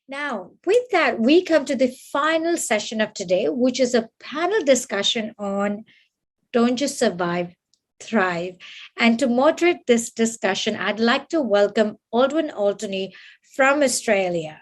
Now, with that, we come to the final session of today, which is a panel discussion on don't just survive, thrive. And to moderate this discussion, I'd like to welcome Aldwyn Altony from Australia.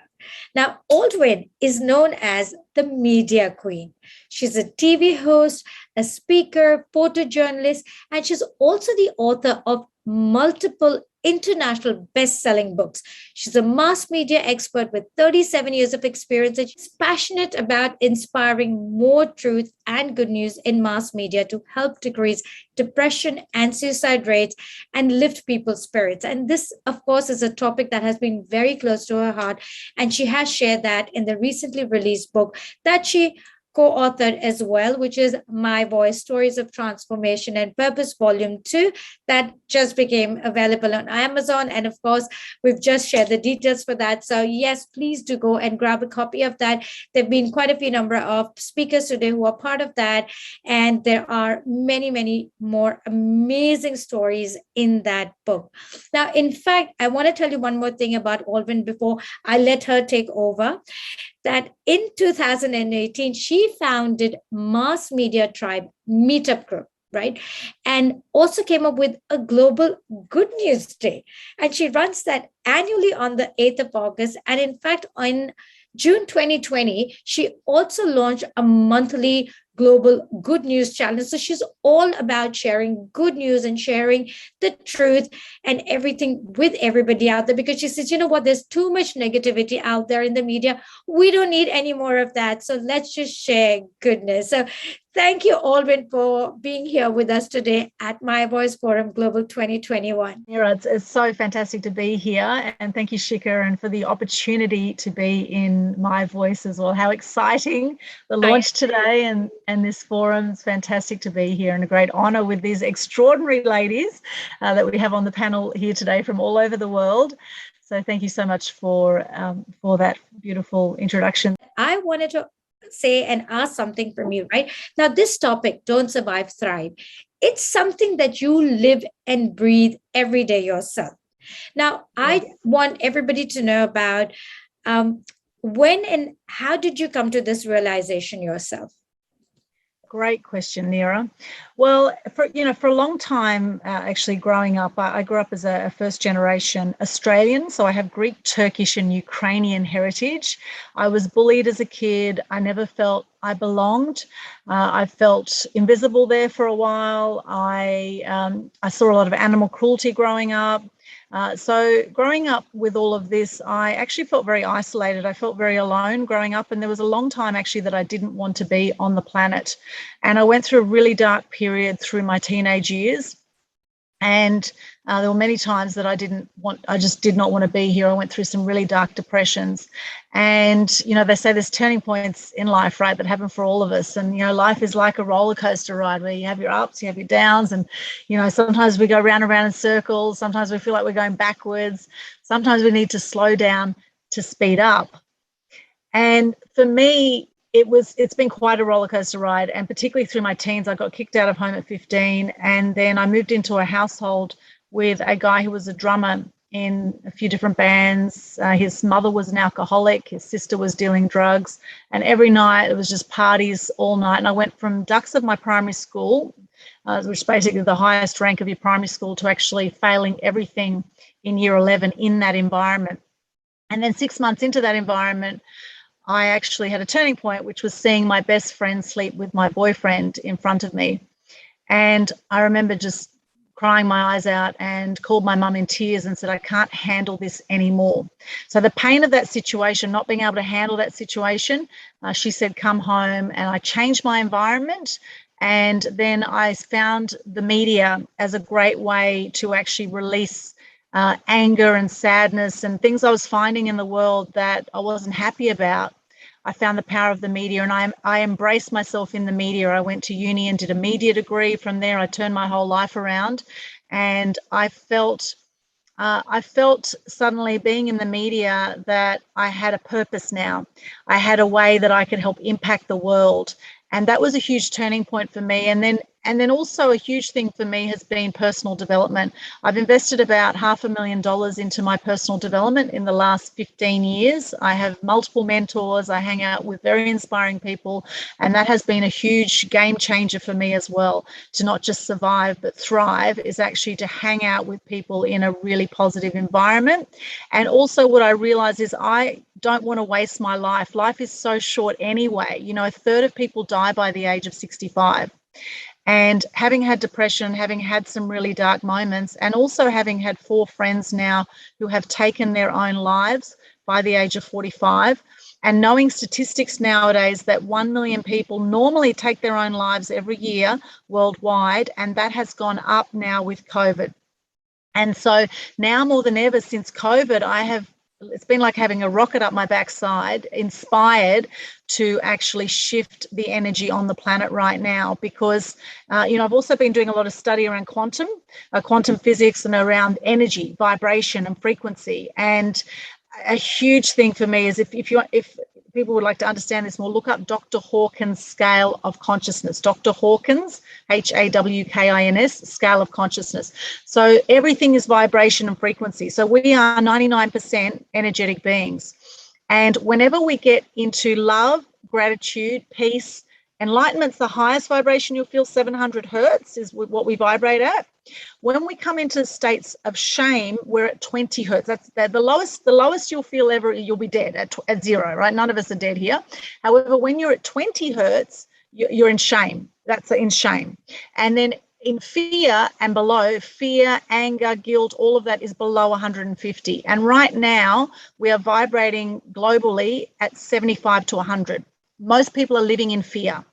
Now, Aldwyn is known as the media queen. She's a TV host, a speaker, photojournalist, and she's also the author of multiple international best-selling books. She's a mass media expert with 37 years of experience, and she's passionate about inspiring more truth and good news in mass media to help decrease depression and suicide rates and lift people's spirits. And this, of course, is a topic that has been very close to her heart, and she has shared that in the recently released book that she co-authored as well, which is My Voice, Stories of Transformation and Purpose, Volume 2, that just became available on Amazon. And of course, we've just shared the details for that. So yes, please do go and grab a copy of that. There have been quite a few number of speakers today who are part of that. And there are many, many more amazing stories in that book. Now, in fact, I want to tell you one more thing about Aldwyn before I let her take over. That in 2018, she founded Mass Media Tribe Meetup Group, right? And also came up with a global Good News Day. And she runs that annually on the 8th of August. And in fact, on June 2020, she also launched a monthly global good news challenge. So she's all about sharing good news and sharing the truth and everything with everybody out there, because she says, you know what, there's too much negativity out there in the media. We don't need any more of that. So let's just share goodness. So thank you, Aldwyn, for being here with us today at My Voice Forum Global 2021. Yeah, it's so fantastic to be here. And thank you, Shika, and for the opportunity to be in My Voice as well. How exciting the launch today and this forum. It's fantastic to be here, and a great honour with these extraordinary ladies that we have on the panel here today from all over the world. So thank you so much for that beautiful introduction. I wanted to say and ask something from you, right? Now, this topic, don't survive, thrive, it's something that you live and breathe every day yourself. Now, I want everybody to know about when and how did you come to this realization yourself? Great question, Neera. Well, for a long time, actually growing up, I grew up as a first-generation Australian, so I have Greek, Turkish, and Ukrainian heritage. I was bullied as a kid. I never felt I belonged. I felt invisible there for a while. I saw a lot of animal cruelty growing up. So growing up with all of this, I actually felt very isolated. I felt very alone growing up, and there was a long time actually that I didn't want to be on the planet. And I went through a really dark period through my teenage years. And there were many times that I just did not want to be here. I went through some really dark depressions. And, they say there's turning points in life, right, that happen for all of us. And, life is like a roller coaster ride where you have your ups, you have your downs. And, sometimes we go round and round in circles. Sometimes we feel like we're going backwards. Sometimes we need to slow down to speed up. And for me, it's been quite a roller coaster ride, and particularly through my teens. I got kicked out of home at 15, and then I moved into a household with a guy who was a drummer in a few different bands. His mother was an alcoholic, his sister was dealing drugs, and every night it was just parties all night. And I went from dux of my primary school, which is basically the highest rank of your primary school, to actually failing everything in year 11 in that environment. And then 6 months into that environment, I actually had a turning point, which was seeing my best friend sleep with my boyfriend in front of me. And I remember just crying my eyes out and called my mum in tears and said, I can't handle this anymore. So the pain of that situation, not being able to handle that situation, she said, come home. And I changed my environment. And then I found the media as a great way to actually release anger and sadness and things I was finding in the world that I wasn't happy about. I found the power of the media, and I embraced myself in the media. I went to uni and did a media degree. From there, I turned my whole life around, and I felt suddenly being in the media that I had a purpose now. I had a way that I could help impact the world, and that was a huge turning point for me. And then And then also a huge thing for me has been personal development. I've invested about $500,000 into my personal development in the last 15 years. I have multiple mentors. I hang out with very inspiring people, and that has been a huge game changer for me as well. To not just survive but thrive is actually to hang out with people in a really positive environment. And also what I realize is I don't want to waste my life. Life is so short anyway. You know, a third of people die by the age of 65. And having had depression, having had some really dark moments, and also having had 4 friends now who have taken their own lives by the age of 45, and knowing statistics nowadays that 1 million people normally take their own lives every year worldwide, and that has gone up now with COVID. And so now more than ever since COVID, it's been like having a rocket up my backside, inspired to actually shift the energy on the planet right now, because, I've also been doing a lot of study around quantum physics, and around energy, vibration and frequency. And a huge thing for me is if people would like to understand this more, look up Dr. Hawkins' scale of consciousness. Dr. Hawkins, Hawkins, scale of consciousness. So everything is vibration and frequency. So we are 99% energetic beings. And whenever we get into love, gratitude, peace, enlightenment's the highest vibration you'll feel, 700 hertz is what we vibrate at. When we come into states of shame, we're at 20 hertz. That's the lowest you'll feel ever. You'll be dead at 0, right? None of us are dead here. However, when you're at 20 hertz, you're in shame. That's in shame. And then in fear and below, fear, anger, guilt, all of that is below 150. And right now, we are vibrating globally at 75 to 100. Most people are living in fear.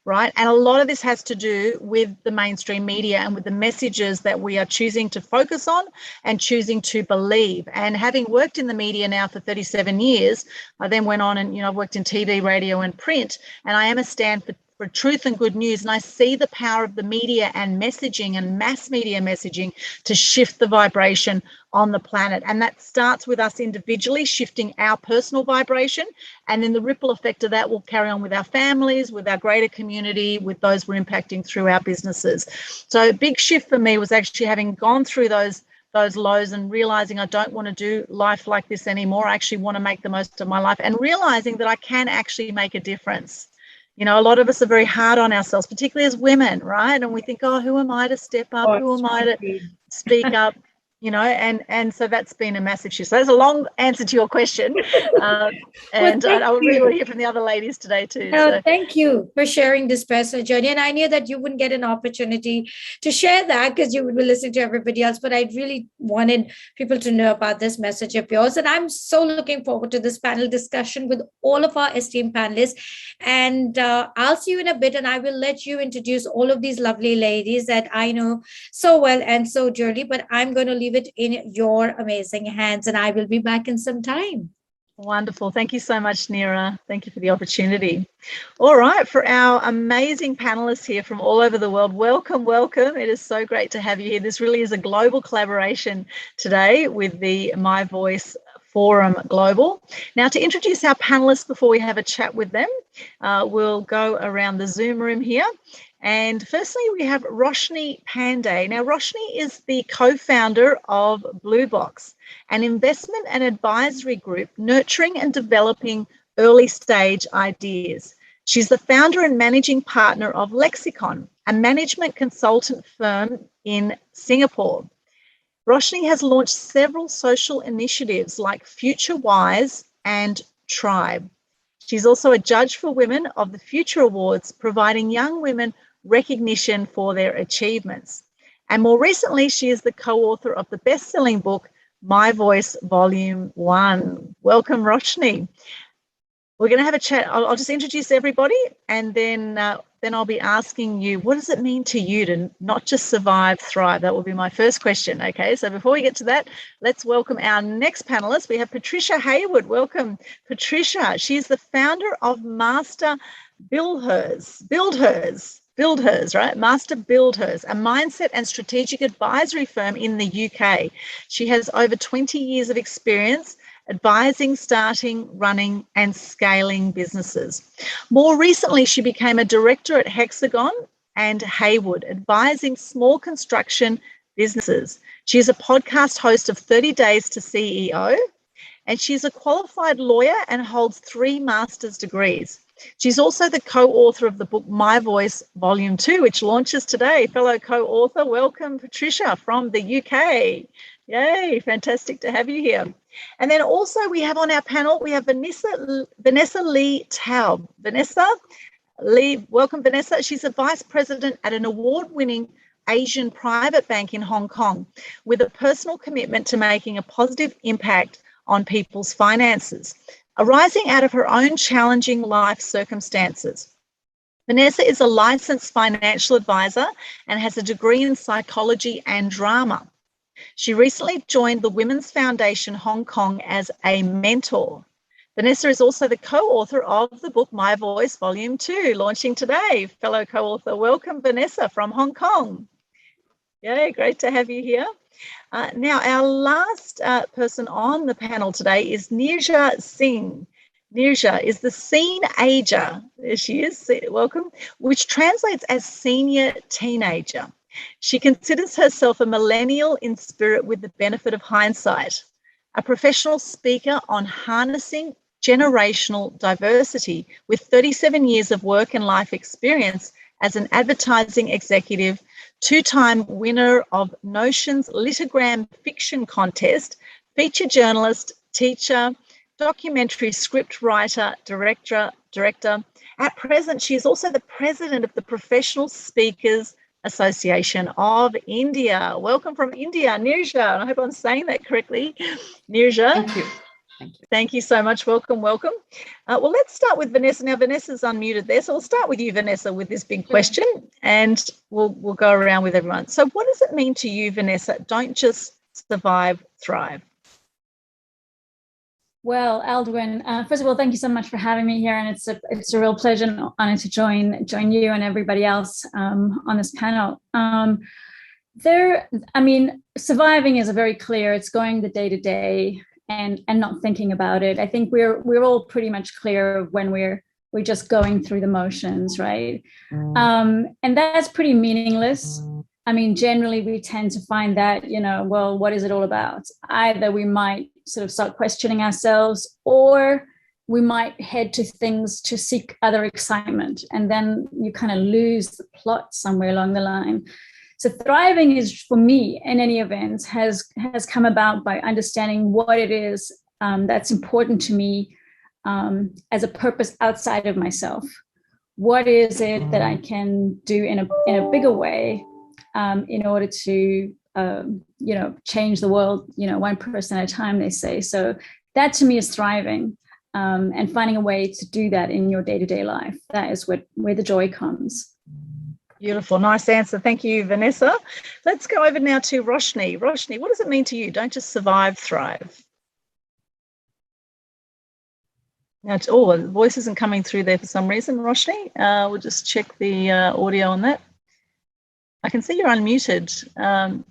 Right. And a lot of this has to do with the mainstream media and with the messages that we are choosing to focus on and choosing to believe. And having worked in the media now for 37 years, I then went on and, I've worked in TV, radio and print, and I am a stand for truth and good news. And I see the power of the media and messaging and mass media messaging to shift the vibration on the planet. And that starts with us individually shifting our personal vibration. And then the ripple effect of that will carry on with our families, with our greater community, with those we're impacting through our businesses. So a big shift for me was actually having gone through those lows and realizing I don't want to do life like this anymore. I actually want to make the most of my life, and realizing that I can actually make a difference. A lot of us are very hard on ourselves, particularly as women, right? And we think, oh, who am I to step up? Who am I to speak up? And so that's been a massive shift. So that's a long answer to your question. And I really want to hear from the other ladies today too. Thank you for sharing this personal journey. And I knew that you wouldn't get an opportunity to share that because you would be listening to everybody else. But I really wanted people to know about this message of yours. And I'm so looking forward to this panel discussion with all of our esteemed panelists. And I'll see you in a bit, and I will let you introduce all of these lovely ladies that I know so well and so dearly. But I'm going to leave it in your amazing hands, and I will be back in some time. Wonderful. Thank you so much, Neera. Thank you for the opportunity. All right, for our amazing panelists here from all over the world, welcome. It is so great to have you here. This really is a global collaboration today with the My Voice Forum Global. Now, to introduce our panelists before we have a chat with them, we'll go around the Zoom room here. And firstly, we have Roshni Pandey. Now, Roshni is the co-founder of Blue Box, an investment and advisory group nurturing and developing early stage ideas. She's the founder and managing partner of Lexicon, a management consultant firm in Singapore. Roshni has launched several social initiatives like Future Wise and Tribe. She's also a judge for women of the Future Awards, providing young women recognition for their achievements. And more recently, she is the co-author of the best-selling book, My Voice Volume 1. Welcome, Roshni. We're going to have a chat. I'll just introduce everybody, and then I'll be asking you, what does it mean to you to not just survive, thrive? That will be my first question. Okay, so before we get to that, let's welcome our next panelist. We have Patricia Hayward. Welcome, Patricia. She's the founder of Master Build Hers, right? Master Build Hers, a mindset and strategic advisory firm in the UK. She has over 20 years of experience advising, starting, running and scaling businesses. More recently, she became a director at Hexagon and Haywood, advising small construction businesses. She is a podcast host of 30 Days to CEO, and she's a qualified lawyer and holds 3 master's degrees. She's also the co-author of the book My Voice Volume 2, which launches today. Fellow co-author, welcome, Patricia from the UK. Yay, fantastic to have you here. And then also we have on our panel, we have Vanessa Lee Taub. Vanessa Lee, welcome, Vanessa. She's a vice president at an award-winning Asian private bank in Hong Kong with a personal commitment to making a positive impact on people's finances, arising out of her own challenging life circumstances. Vanessa is a licensed financial advisor and has a degree in psychology and drama. She recently joined the Women's Foundation Hong Kong as a mentor. Vanessa is also the co-author of the book My Voice Volume 2, launching today. Fellow co-author, welcome, Vanessa from Hong Kong. Yay, great to have you here. Now, our last person on the panel today is Nirja Singh. Nirja is the Scene Ager, there she is, welcome, which translates as senior teenager. She considers herself a millennial in spirit with the benefit of hindsight, a professional speaker on harnessing generational diversity with 37 years of work and life experience as an advertising executive, 2-time winner of Notion's Litogram Fiction Contest, feature journalist, teacher, documentary script writer, director. At present, she is also the president of the Professional Speakers Association of India. Welcome from India, Nirja. I hope I'm saying that correctly. Nirja. Thank you. Thank you so much. Welcome. Well, let's start with Vanessa. Now, Vanessa's unmuted there, so we'll start with you, Vanessa, with this big question, and we'll go around with everyone. So what does it mean to you, Vanessa? Don't just survive, thrive. Well, Aldwin, first of all, thank you so much for having me here, and it's a real pleasure and honor to join you and everybody else on this panel. Surviving is a very clear. It's going the day to day and not thinking about it. I think we're all pretty much clear when we're just going through the motions, right? And that's pretty meaningless. I mean, generally we tend to find that, well, what is it all about? Either we might sort of start questioning ourselves, or we might head to things to seek other excitement, and then you kind of lose the plot somewhere along the line. So thriving is, for me, in any event, has come about by understanding what it is that's important to me as a purpose outside of myself. What is it that I can do in a bigger way in order to change the world, one person at a time, they say. So that to me is thriving, and finding a way to do that in your day-to-day life. That is where the joy comes. Beautiful, nice answer. Thank you, Vanessa. Let's go over now to Roshni. Roshni, what does it mean to you? Don't just survive, thrive. Now, the voice isn't coming through there for some reason, Roshni. We'll just check the audio on that. I can see you're unmuted.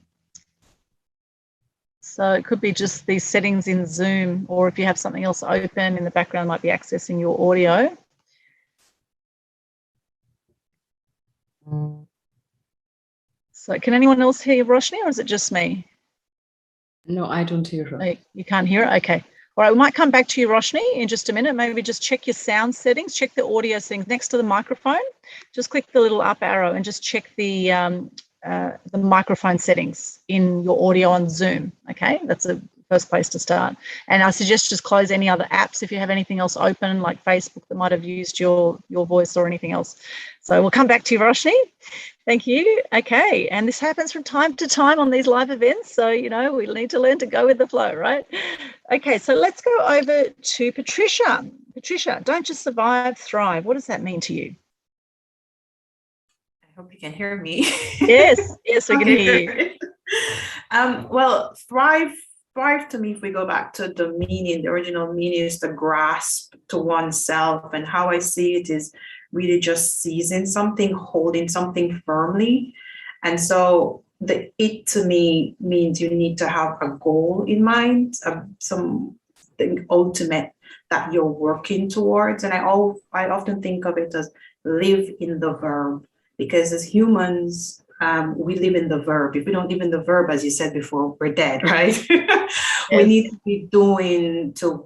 So it could be just these settings in Zoom, or if you have something else open in the background, might be accessing your audio. So can anyone else hear Roshni, or is it just me? No, I don't hear her. You can't hear it? Okay. All right, we might come back to you, Roshni, in just a minute. Maybe just check your sound settings, check the audio settings next to the microphone. Just click the little up arrow and just check the microphone settings in your audio on Zoom. Okay, that's a first place to start. And I suggest just close any other apps if you have anything else open, like Facebook, that might have used your voice or anything else. So we'll come back to you, Roshni. Thank you. Okay, and this happens from time to time on these live events, so we need to learn to go with the flow, right? Okay, so let's go over to Patricia. Patricia, don't just survive, thrive. What does that mean to you? I hope you can hear me. Yes, we can hear you. Well, thrive to me, if we go back to the meaning, the original meaning is the grasp to oneself, and how I see it is really just seizing something, holding something firmly. And so it to me means you need to have a goal in mind, something ultimate that you're working towards. And I often think of it as live in the verb, because as humans, we live in the verb. If we don't live in the verb, as you said before, we're dead, right? We need to be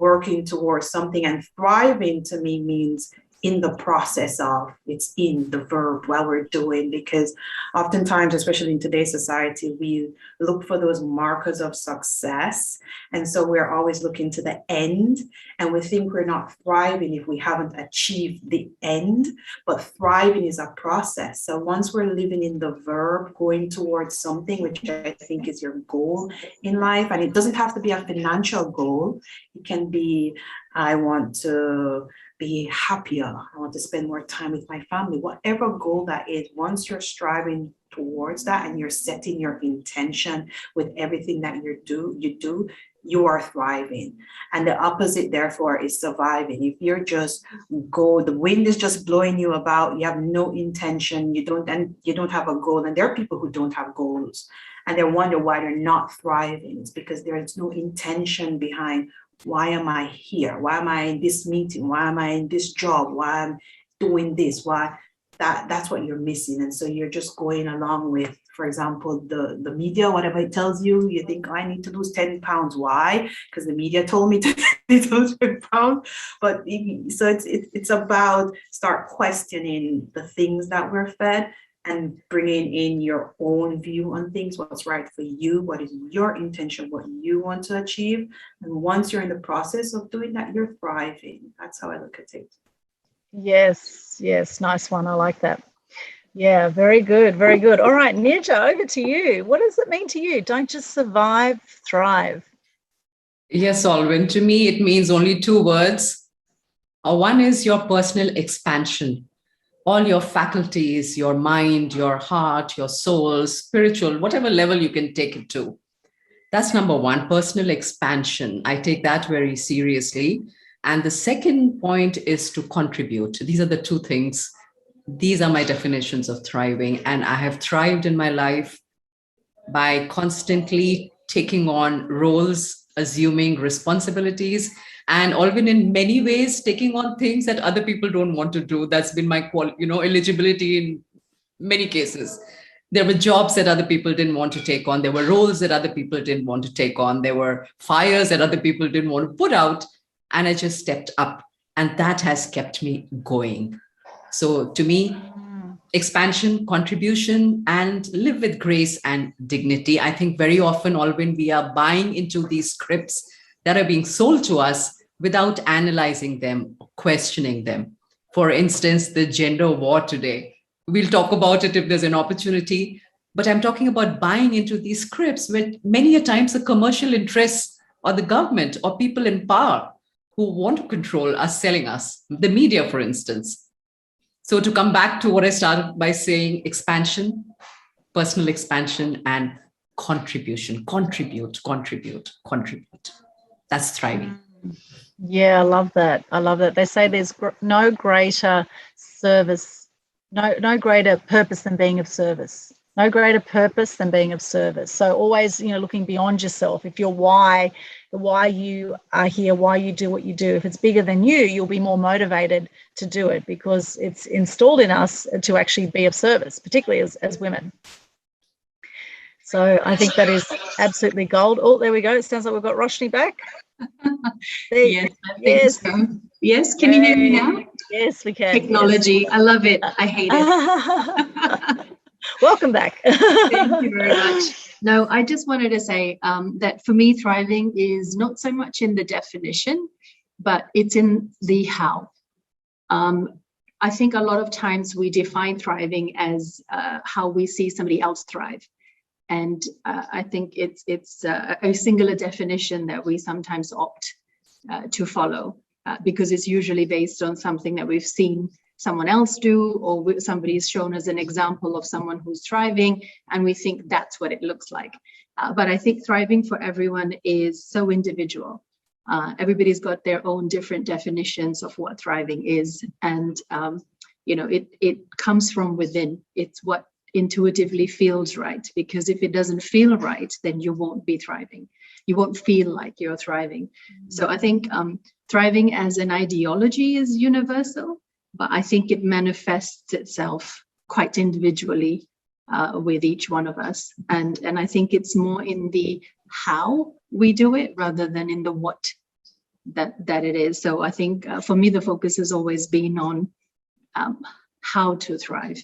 working towards something, and thriving to me means in the process of, it's in the verb while we're doing, because oftentimes, especially in today's society, we look for those markers of success. And so we're always looking to the end, and we think we're not thriving if we haven't achieved the end. But thriving is a process. So once we're living in the verb, going towards something, which I think is your goal in life, and it doesn't have to be a financial goal. It can be, I want to be happier, I want to spend more time with my family, whatever goal that is. Once you're striving towards that and you're setting your intention with everything that you do, you are thriving. And the opposite, therefore, is surviving. If you're just the wind is just blowing you about, you have no intention, you don't have a goal. And there are people who don't have goals, and they wonder why they're not thriving. It's because there's no intention behind, why am I here? Why am I in this meeting? Why am I in this job? Why am I doing this? Why? That's what you're missing. And so you're just going along with, for example, the media, whatever it tells you, you think, oh, I need to lose 10 pounds. Why? Because the media told me to lose 10 pounds. But so it's about start questioning the things that we're fed, and bringing in your own view on things, what's right for you, what is your intention, what you want to achieve. And once you're in the process of doing that, you're thriving. That's how I look at it. Yes, nice one. I like that. Yeah, very good, very good. All right, Nirja, over to you. What does it mean to you? Don't just survive, thrive. Yes, Alwyn, to me, it means only two words. One is your personal expansion. All your faculties, your mind, your heart, your soul, spiritual, whatever level you can take it to. That's number one, personal expansion. I take that very seriously. And the second point is to contribute. These are the two things. These are my definitions of thriving. And I have thrived in my life by constantly taking on roles, assuming responsibilities, and Alvin, in many ways, taking on things that other people don't want to do. That's been my eligibility in many cases. There were jobs that other people didn't want to take on. There were roles that other people didn't want to take on. There were fires that other people didn't want to put out. And I just stepped up. And that has kept me going. So to me, expansion, contribution, and live with grace and dignity. I think very often, Alvin, we are buying into these scripts that are being sold to us without analyzing them, questioning them. For instance, the gender war today. We'll talk about it if there's an opportunity, but I'm talking about buying into these scripts where many a times the commercial interests or the government or people in power who want to control are selling us, the media, for instance. So to come back to what I started by saying, expansion, personal expansion, and contribution, contribute. That's thriving. Yeah, I love that. They say there's no greater service, no greater purpose than being of service. No greater purpose than being of service. So always, looking beyond yourself. If your why you are here, why you do what you do, if it's bigger than you, you'll be more motivated to do it because it's installed in us to actually be of service, particularly as women. So I think that is absolutely gold. Oh, there we go. It sounds like we've got Roshni back. Yes, I think so. Yes, can you hear me now? Yes, we can. Technology, yes. I love it. I hate it. Welcome back. Thank you very much. No, I just wanted to say that for me, thriving is not so much in the definition, but it's in the how. I think a lot of times we define thriving as how we see somebody else thrive. And I think it's a singular definition that we sometimes opt to follow because it's usually based on something that we've seen someone else do, or somebody's shown us an example of someone who's thriving, and we think that's what it looks like. But I think thriving for everyone is so individual. Everybody's got their own different definitions of what thriving is, and it comes from within. It's what intuitively feels right, because if it doesn't feel right, then you won't be thriving. You won't feel like you're thriving. So I think thriving as an ideology is universal, but I think it manifests itself quite individually with each one of us. And I think it's more in the how we do it rather than in the what that it is. So I think for me, the focus has always been on how to thrive.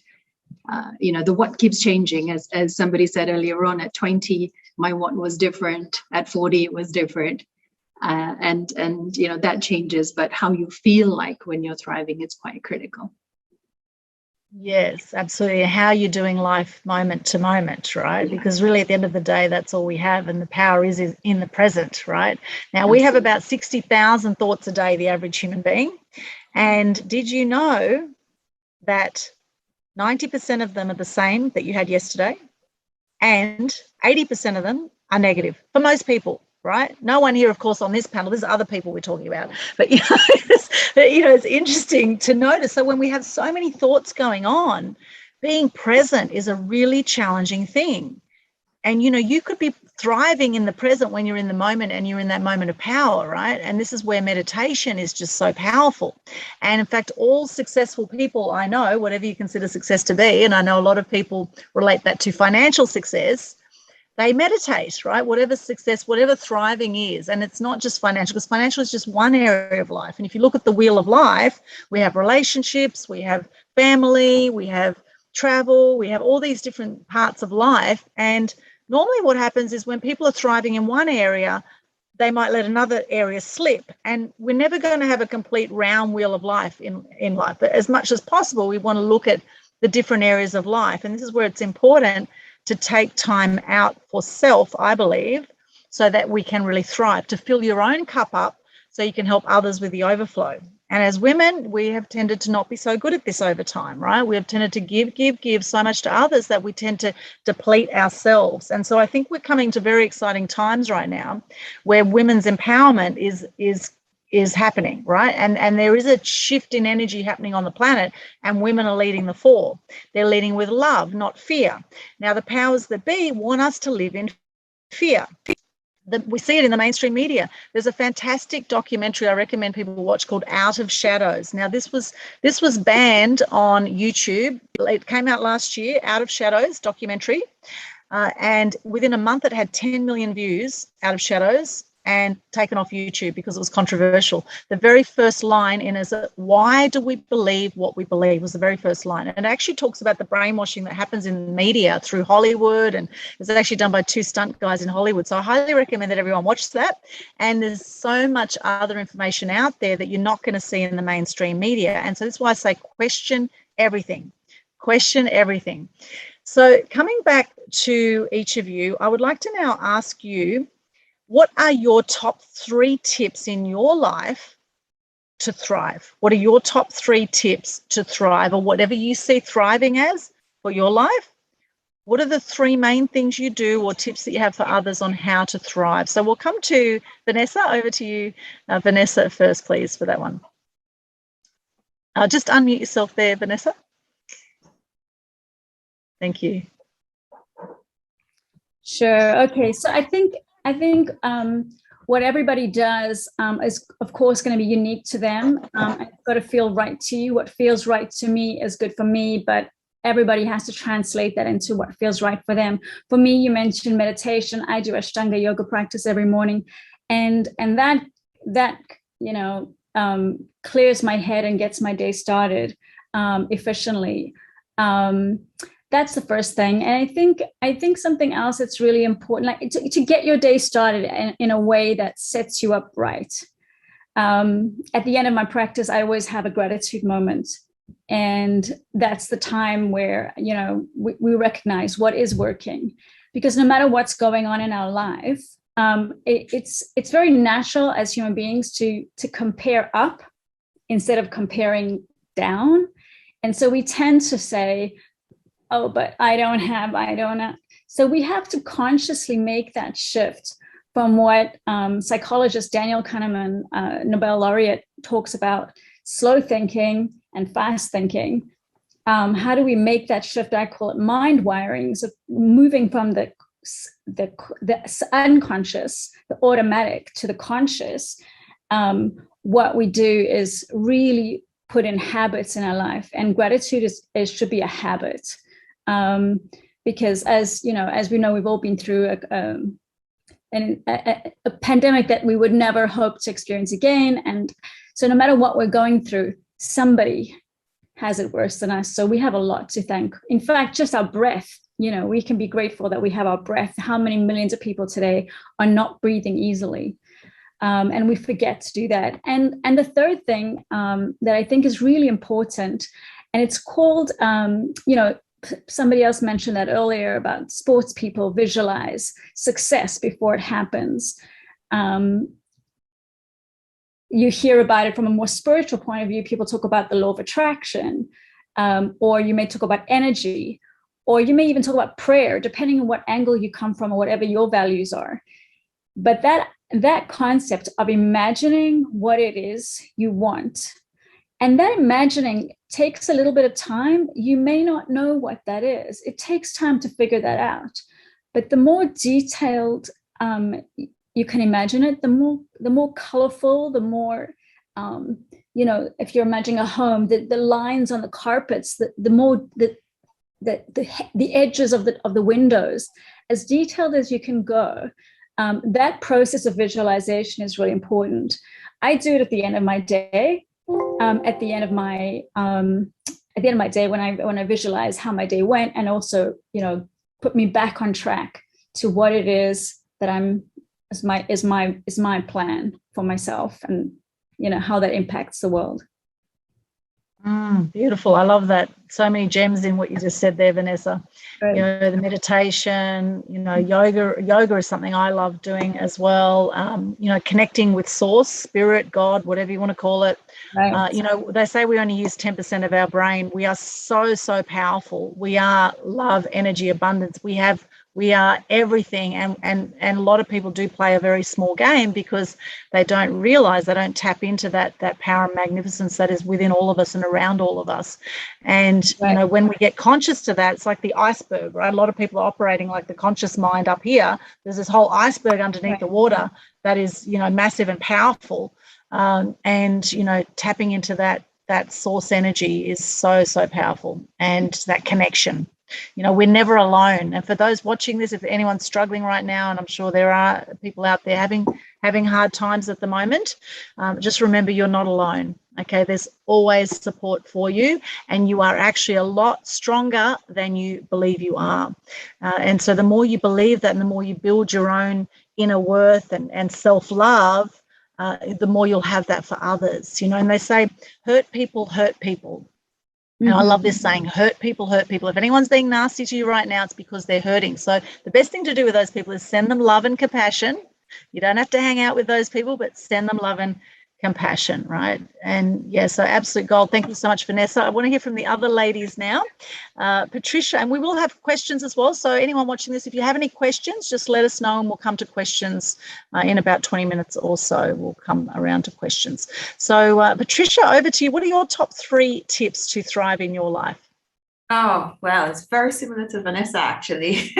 The what keeps changing, as somebody said earlier on. At 20, my what was different. At 40, it was different. And that changes, but how you feel like when you're thriving is quite critical. Yes, absolutely. How you're doing life moment to moment, right? Because really at the end of the day, that's all we have, and the power is in the present, right? Now, we have about 60,000 thoughts a day, the average human being. And did you know that 90% of them are the same that you had yesterday, and 80% of them are negative for most people, right? No one here, of course, on this panel. There's other people we're talking about, but it's interesting to notice. So when we have so many thoughts going on, being present is a really challenging thing. And you could be thriving in the present when you're in the moment and you're in that moment of power, right? And this is where meditation is just so powerful. And in fact, all successful people I know, whatever you consider success to be, and I know a lot of people relate that to financial success, they meditate, right? Whatever success, whatever thriving is. And it's not just financial, because financial is just one area of life. And if you look at the wheel of life, we have relationships, we have family, we have travel, we have all these different parts of life. And normally what happens is when people are thriving in one area, they might let another area slip. And we're never going to have a complete round wheel of life in life. But as much as possible, we want to look at the different areas of life. And this is where it's important to take time out for self, I believe, so that we can really thrive, to fill your own cup up so you can help others with the overflow. And as women, we have tended to not be so good at this over time, right? We have tended to give so much to others that we tend to deplete ourselves. And so I think we're coming to very exciting times right now where women's empowerment is happening, right? And there is a shift in energy happening on the planet, and women are leading the fore. They're leading with love, not fear. Now, the powers that be want us to live in fear. We see it in the mainstream media. There's a fantastic documentary I recommend people watch called Out of Shadows. Now, this was banned on YouTube. It came out last year, Out of Shadows documentary. And within a month, it had 10 million views, Out of Shadows, and taken off YouTube because it was controversial. The very first line in is, why do we believe what we believe, was the very first line. And it actually talks about the brainwashing that happens in the media through Hollywood, and it's actually done by 2 stunt guys in Hollywood. So I highly recommend that everyone watch that. And there's so much other information out there that you're not going to see in the mainstream media. And so that's why I say question everything. Question everything. So coming back to each of you, I would like to now ask you, what are your top 3 tips in your life to thrive? What are your top 3 tips to thrive, or whatever you see thriving as for your life? What are the 3 main things you do or tips that you have for others on how to thrive? So we'll come to Vanessa. Over to you, Vanessa, first, please, for that one. Just unmute yourself there, Vanessa. Thank you. Sure. Okay. So I think what everybody does is, of course, going to be unique to them. It's got to feel right to you. What feels right to me is good for me, but everybody has to translate that into what feels right for them. For me, you mentioned meditation. I do Ashtanga yoga practice every morning, and that clears my head and gets my day started efficiently. That's the first thing. And I think something else that's really important, like to get your day started in a way that sets you up right. At the end of my practice, I always have a gratitude moment. And that's the time where, we recognize what is working. Because no matter what's going on in our life, it's very natural as human beings to compare up instead of comparing down. And so we tend to say, oh, but I don't know. So we have to consciously make that shift from what psychologist Daniel Kahneman, Nobel laureate, talks about, slow thinking and fast thinking. How do we make that shift? I call it mind wiring. So moving from the unconscious, the automatic, to the conscious. What we do is really put in habits in our life, and gratitude should be a habit. Because as you know, as we know, we've all been through a pandemic that we would never hope to experience again. And so no matter what we're going through, somebody has it worse than us. So we have a lot to thank. In fact, just our breath, we can be grateful that we have our breath. How many millions of people today are not breathing easily? And we forget to do that. And the third thing that I think is really important, and it's called, somebody else mentioned that earlier about sports people visualize success before it happens. You hear about it from a more spiritual point of view. People talk about the law of attraction, or you may talk about energy, or you may even talk about prayer, depending on what angle you come from or whatever your values are. But that concept of imagining what it is you want, and that imagining takes a little bit of time. You may not know what that is. It takes time to figure that out. But the more detailed you can imagine it, the more colorful, the more, if you're imagining a home, the lines on the carpets, the more the edges of the windows, as detailed as you can go. That process of visualization is really important. I do it at the end of my day. At the end of my day, when I visualize how my day went, and also put me back on track to what it is that is my plan for myself, and how that impacts the world. Beautiful. I love that. So many gems in what you just said there, Vanessa. Right. The meditation, yoga is something I love doing as well. Connecting with source, spirit, God, whatever you want to call it. Right. They say we only use 10% of our brain. We are so, so powerful. We are love, energy, abundance. We are everything, and a lot of people do play a very small game because they don't realize, they don't tap into that power and magnificence that is within all of us and around all of us. And right. When we get conscious to that, it's like the iceberg, right? A lot of people are operating like the conscious mind up here. There's this whole iceberg underneath the water that is massive and powerful, and tapping into that source energy is so, so powerful, and that connection. We're never alone. And for those watching this, if anyone's struggling right now, and I'm sure there are people out there having hard times at the moment, just remember you're not alone. Okay, there's always support for you, and you are actually a lot stronger than you believe you are. And so the more you believe that, and the more you build your own inner worth and self-love, the more you'll have that for others. And they say, hurt people hurt people. And I love this saying, hurt people hurt people. If anyone's being nasty to you right now, it's because they're hurting. So the best thing to do with those people is send them love and compassion. You don't have to hang out with those people, but send them love and compassion, right? And so absolute gold. Thank you so much, Vanessa. I want to hear from the other ladies now. Patricia, and we will have questions as well. So anyone watching this, if you have any questions, just let us know, and we'll come to questions in about 20 minutes or so. We'll come around to questions. So Patricia, over to you. What are your top 3 tips to thrive in your life? Oh, well, it's very similar to Vanessa, actually.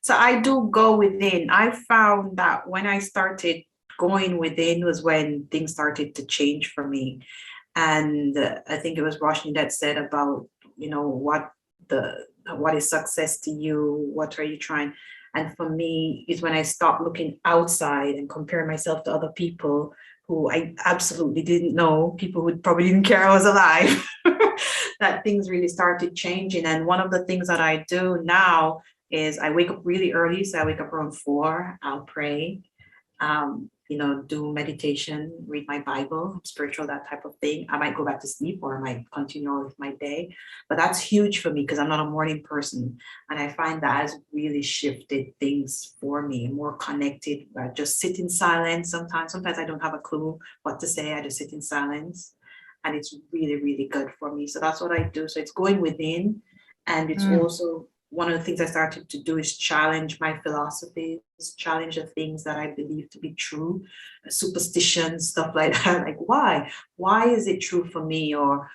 So I do go within. I found that when I started going within was when things started to change for me. And I think it was Roshni that said about, what is success to you? What are you trying? And for me, is when I stopped looking outside and comparing myself to other people who I absolutely didn't know, people who probably didn't care I was alive, that things really started changing. And one of the things that I do now is I wake up really early. So I wake up around 4, I'll pray, do meditation, read my Bible, spiritual, that type of thing. I might go back to sleep, or I might continue on with my day. But that's huge for me because I'm not a morning person. And I find that has really shifted things for me, more connected. I just sit in silence sometimes. Sometimes I don't have a clue what to say. I just sit in silence. And it's really, really good for me. So that's what I do. So it's going within. And it's also one of the things I started to do is challenge my philosophies, challenge the things that I believe to be true, superstitions, stuff like that. Like, why? Why is it true for me? Or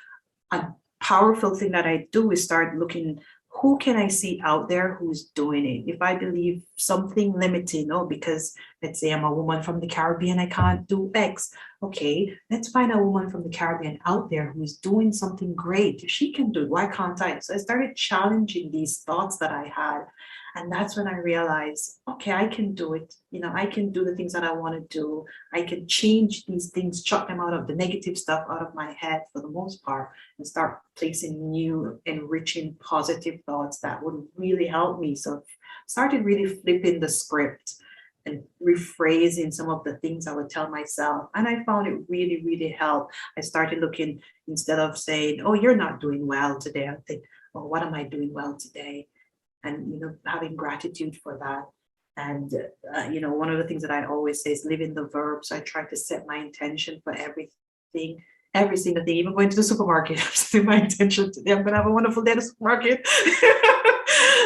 a powerful thing that I do is start looking, who can I see out there who's doing it? If I believe something limiting, because let's say I'm a woman from the Caribbean, I can't do X. okay, let's find a woman from the Caribbean out there who is doing something great. If she can do it, why can't I? So I started challenging these thoughts that I had. And that's when I realized, okay, I can do it. You know, I can do the things that I want to do. I can change these things, chuck them out of the negative stuff out of my head for the most part, and start placing new, enriching, positive thoughts that would really help me. So started really flipping the script and rephrasing some of the things I would tell myself. And I found it really, really helped. I started looking, instead of saying, oh, you're not doing well today, I think, oh, what am I doing well today? And, you know, having gratitude for that. And, you know, one of the things that I always say is live in the verb. So I try to set my intention for everything, every single thing, even going to the supermarket. I'm setting my intention today. I'm going to have a wonderful day at the supermarket.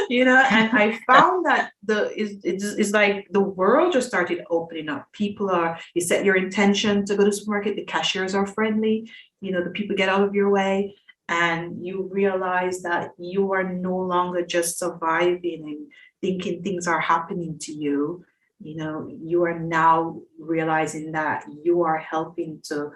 You know, and I found that it's like the world just started opening up. You set your intention to go to the supermarket, the cashiers are friendly, you know, the people get out of your way, and you realize that you are no longer just surviving and thinking things are happening to you. You know, you are now realizing that you are helping to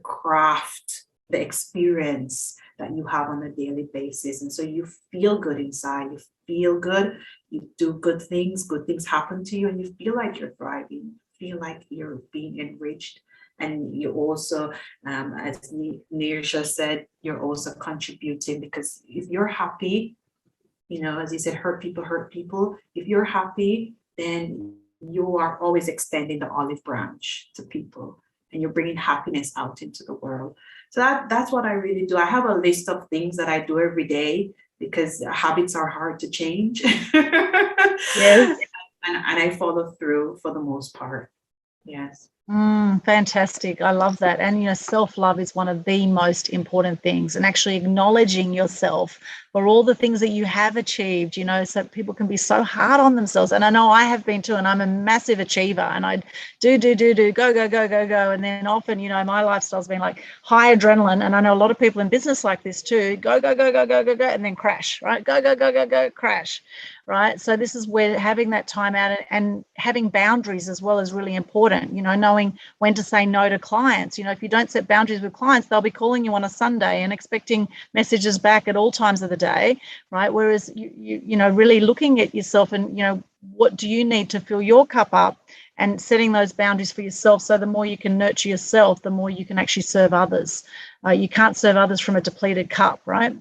craft the experience that you have on a daily basis. And so you feel good inside, you feel good, you do good things happen to you, and you feel like you're thriving, feel like you're being enriched. And you also, as Neersha said, you're also contributing, because if you're happy, you know, as you said, hurt people. If you're happy, then you are always extending the olive branch to people, and you're bringing happiness out into the world. So that's what I really do. I have a list of things that I do every day, because habits are hard to change. Yes. And I follow through for the most part. Yes. Fantastic. I love that. And, you know, self-love is one of the most important things, and actually acknowledging yourself for all the things that you have achieved, you know, so people can be so hard on themselves. And I know I have been too, and I'm a massive achiever, and I do, go. And then often, you know, my lifestyle's been like high adrenaline. And I know a lot of people in business like this too, go, and then crash, right? Go, crash. Right. So this is where having that time out and having boundaries as well is really important, you know, knowing when to say no to clients. You know, if you don't set boundaries with clients, they'll be calling you on a Sunday and expecting messages back at all times of the day. Right. Whereas, you know, really looking at yourself and, you know, what do you need to fill your cup up, and setting those boundaries for yourself. So the more you can nurture yourself, the more you can actually serve others. You can't serve others from a depleted cup. Right.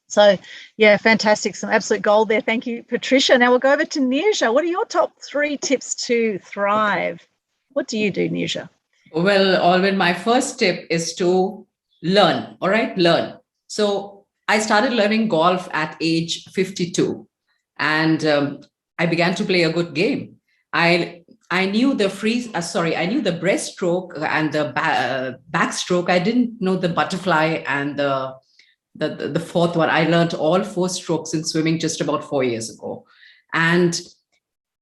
So, yeah, fantastic. Some absolute gold there. Thank you, Patricia. Now we'll go over to Neersha. What are your top 3 tips to thrive? What do you do, Neersha? Well, Alvin, my first tip is to learn. All right, learn. So I started learning golf at age 52, and I began to play a good game. I knew the I knew the breaststroke and the backstroke. I didn't know the butterfly and the fourth one. I learned all 4 strokes in swimming just about 4 years ago. And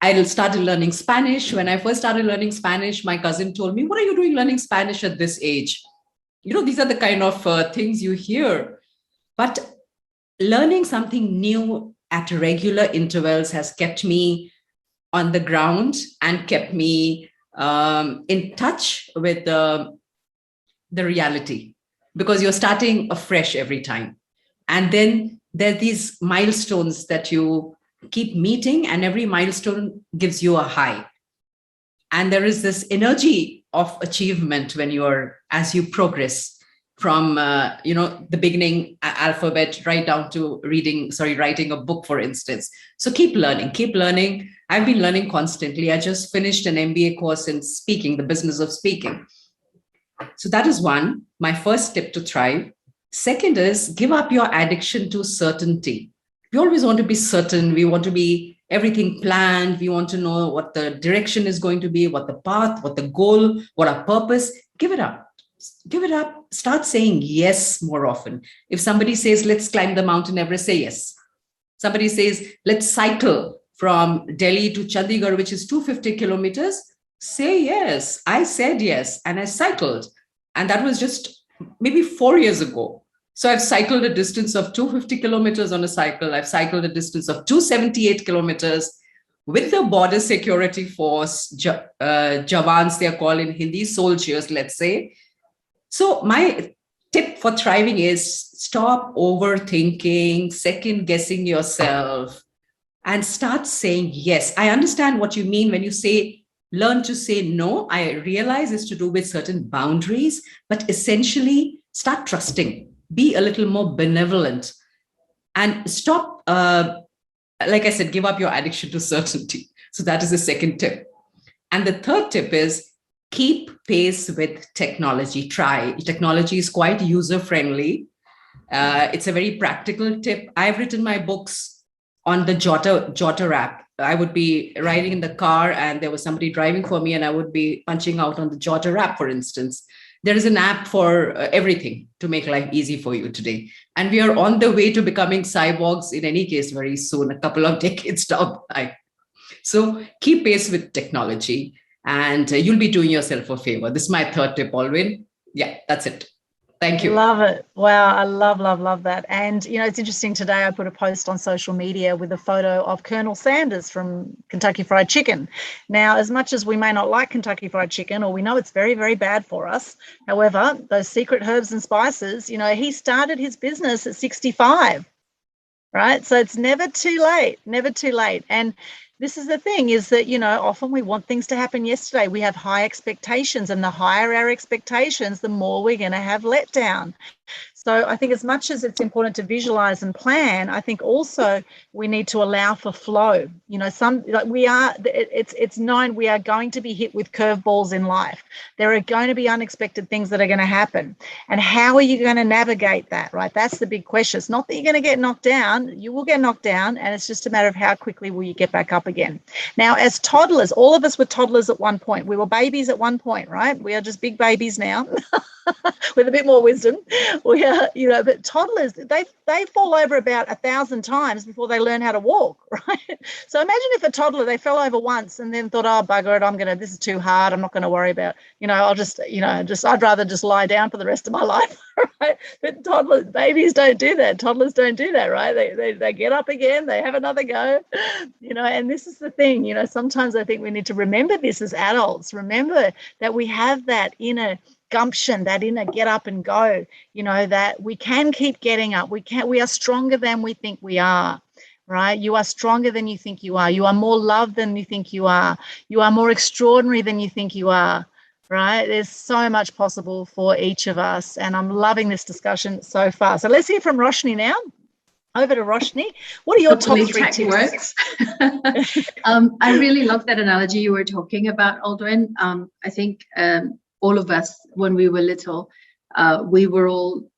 I started learning Spanish. When I first started learning Spanish, my cousin told me, what are you doing learning Spanish at this age? You know, these are the kind of things you hear. But learning something new at regular intervals has kept me on the ground and kept me in touch with the reality, because you're starting afresh every time. And then there are these milestones that you keep meeting, and every milestone gives you a high. And there is this energy of achievement as you progress from, the beginning alphabet right down to writing a book, for instance. So keep learning. I've been learning constantly. I just finished an MBA course in speaking, the business of speaking. So that is one, my first tip to thrive. Second is give up your addiction to certainty. We always want to be certain. We want to be everything planned. We want to know what the direction is going to be, what the path, what the goal, what our purpose. Give it up. Start saying yes more often. If somebody says, let's climb the Mountain Everest, say yes. Somebody says, let's cycle from Delhi to Chandigarh, which is 250 kilometers. Say yes. I said yes, and I cycled. And that was just maybe 4 years ago. So I've cycled a distance of 250 kilometers on a cycle. I've cycled a distance of 278 kilometers with the border security force, Jawans, they are called in Hindi, soldiers, let's say. So my tip for thriving is stop overthinking, second guessing yourself, and start saying yes. I understand what you mean when you say learn to say no. I realize it's to do with certain boundaries, but essentially start trusting, be a little more benevolent, and stop, like I said, give up your addiction to certainty. So that is the second tip. And the third tip is keep pace with technology. Try. Technology is quite user-friendly. It's a very practical tip. I've written my books on the Jotter app. I would be riding in the car and there was somebody driving for me and I would be punching out on the Jotter app, for instance. There is an app for everything to make life easy for you today. And we are on the way to becoming cyborgs in any case very soon, a couple of decades down the line. So keep pace with technology and you'll be doing yourself a favor. This is my third tip, Alwyn. Yeah, that's it. Thank you. Love it. Wow. I love that. And, it's interesting today, I put a post on social media with a photo of Colonel Sanders from Kentucky Fried Chicken. Now, as much as we may not like Kentucky Fried Chicken, or we know it's very, very bad for us, however, those secret herbs and spices, he started his business at 65, right? So it's never too late. And this is the thing is that, often we want things to happen yesterday. We have high expectations, and the higher our expectations, the more we're going to have let down. So I think as much as it's important to visualize and plan, I think also we need to allow for flow. It's known we are going to be hit with curveballs in life. There are going to be unexpected things that are going to happen. And how are you going to navigate that, right? That's the big question. It's not that you're going to get knocked down. You will get knocked down, and it's just a matter of how quickly will you get back up again. Now, as toddlers, all of us were toddlers at one point. We were babies at one point, right? We are just big babies now. With a bit more wisdom, we are, but toddlers, they fall over about 1,000 times before they learn how to walk, right? So imagine if a toddler, they fell over once and then thought, oh, bugger it, this is too hard, I'm not going to worry about, I'll just, I'd rather just lie down for the rest of my life, right? But babies don't do that. Toddlers don't do that, right? They get up again, they have another go, and this is the thing, sometimes I think we need to remember this as adults, remember that we have that inner gumption, that inner get up and go, that we can keep getting up. We are stronger than we think we are, right? You are stronger than you think you are. You are more loved than you think you are. You are more extraordinary than you think you are, right? There's so much possible for each of us. And I'm loving this discussion so far. So let's hear from Roshni now. Over to Roshni. What are your top 3 tips? I really love that analogy you were talking about, Aldrin. I think all of us, when we were little, we were all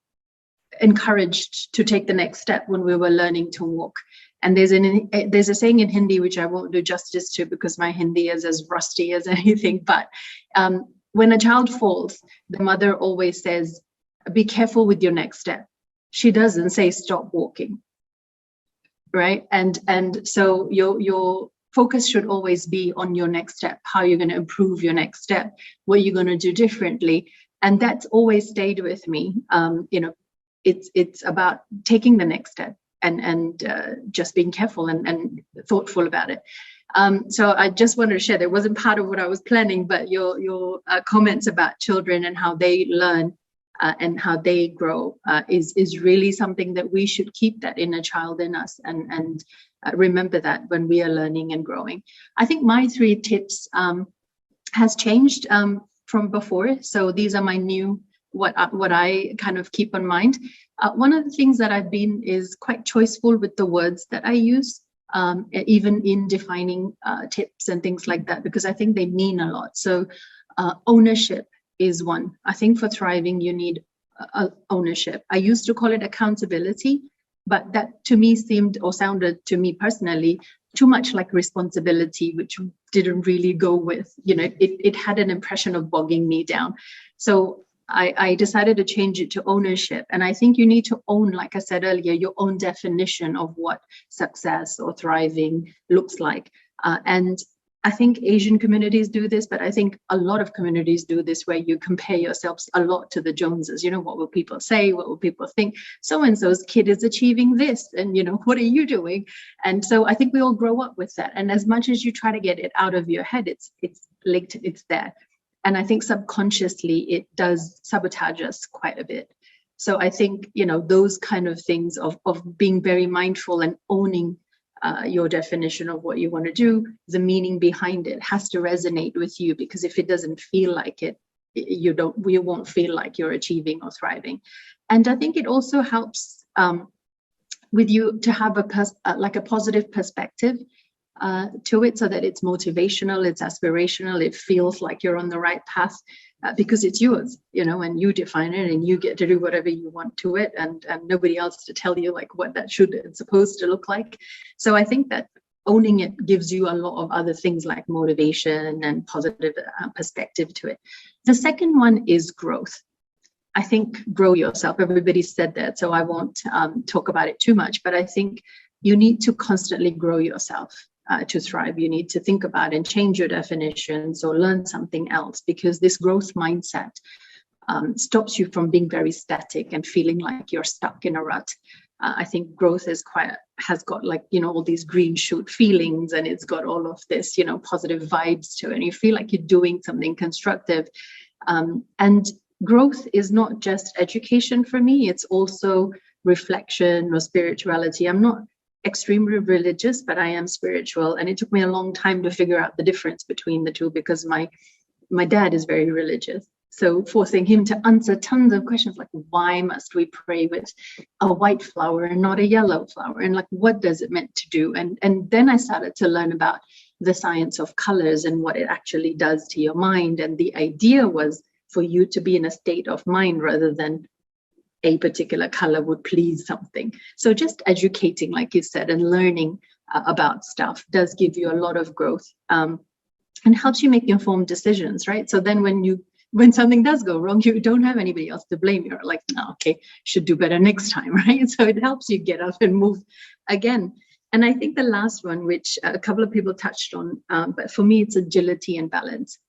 encouraged to take the next step when we were learning to walk. And there's a saying in Hindi, which I won't do justice to because my Hindi is as rusty as anything. But when a child falls, the mother always says, be careful with your next step. She doesn't say stop walking, right? And so your focus should always be on your next step, how you're going to improve your next step, what you're going to do differently. And that's always stayed with me. It's about taking the next step and just being careful and thoughtful about it. So I just wanted to share, that wasn't part of what I was planning, but your comments about children and how they learn and how they grow is really something that we should keep that inner child in us and remember that when we are learning and growing. I think my 3 tips has changed from before. So these are my new, what I kind of keep in mind. One of the things that I've been is quite choiceful with the words that I use, even in defining tips and things like that, because I think they mean a lot. So ownership is one. I think for thriving, you need ownership. I used to call it accountability, but that to me sounded to me personally too much like responsibility, which didn't really go with, it had an impression of bogging me down. So I decided to change it to ownership. And I think you need to own, like I said earlier, your own definition of what success or thriving looks like. And I think Asian communities do this, but I think a lot of communities do this where you compare yourselves a lot to the Joneses. You know, what will people say? What will people think? So-and-so's kid is achieving this, and, you know, what are you doing? And so I think we all grow up with that. And as much as you try to get it out of your head, it's linked, it's there. And I think subconsciously it does sabotage us quite a bit. So I think, you know, those kind of things of being very mindful and owning your definition of what you want to do, the meaning behind it has to resonate with you, because if it doesn't feel like it, you won't feel like you're achieving or thriving. And I think it also helps with you to have a positive perspective to it, so that it's motivational, it's aspirational, it feels like you're on the right path, because it's yours, you know, and you define it and you get to do whatever you want to it, and nobody else to tell you like what that should and supposed to look like. So I think that owning it gives you a lot of other things like motivation and positive perspective to it. The second one is growth. I think grow yourself. Everybody said that, so I won't talk about it too much, but I think you need to constantly grow yourself. To thrive, you need to think about and change your definitions or learn something else, because this growth mindset stops you from being very static and feeling like you're stuck in a rut. I think growth has got like, you know, all these green shoot feelings, and it's got all of this, you know, positive vibes to it, and you feel like you're doing something constructive. And growth is not just education for me, it's also reflection or spirituality. I'm not extremely religious, but I am spiritual, and it took me a long time to figure out the difference between the two, because my dad is very religious, so forcing him to answer tons of questions like, why must we pray with a white flower and not a yellow flower, and like, what does it meant to do? And then I started to learn about the science of colors and what it actually does to your mind, and the idea was for you to be in a state of mind rather than a particular color would please something. So just educating, like you said, and learning about stuff does give you a lot of growth, and helps you make informed decisions, right? So then when something does go wrong, you don't have anybody else to blame. You're like, no, okay, should do better next time, right? So it helps you get up and move again. And I think the last one, which a couple of people touched on, but for me, it's agility and balance.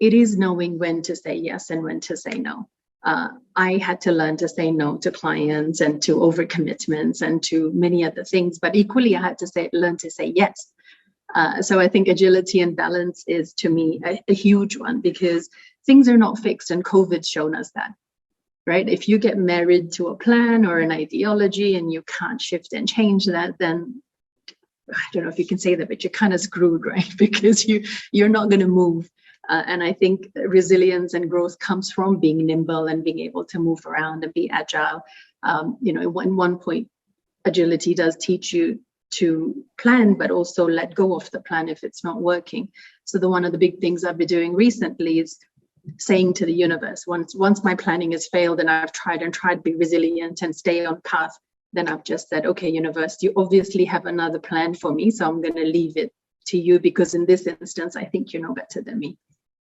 It is knowing when to say yes and when to say no. I had to learn to say no to clients and to overcommitments and to many other things, but equally I had to learn to say yes. So I think agility and balance is, to me, a huge one, because things are not fixed, and COVID's shown us that, right? If you get married to a plan or an ideology and you can't shift and change that, then I don't know if you can say that, but you're kind of screwed, right? Because you're not going to move. And I think resilience and growth comes from being nimble and being able to move around and be agile. You know, in one point, agility does teach you to plan, but also let go of the plan if it's not working. So one of the big things I've been doing recently is saying to the universe, once my planning has failed and I've tried to be resilient and stay on path, then I've just said, okay, universe, you obviously have another plan for me, so I'm going to leave it to you, because in this instance, I think you know better than me.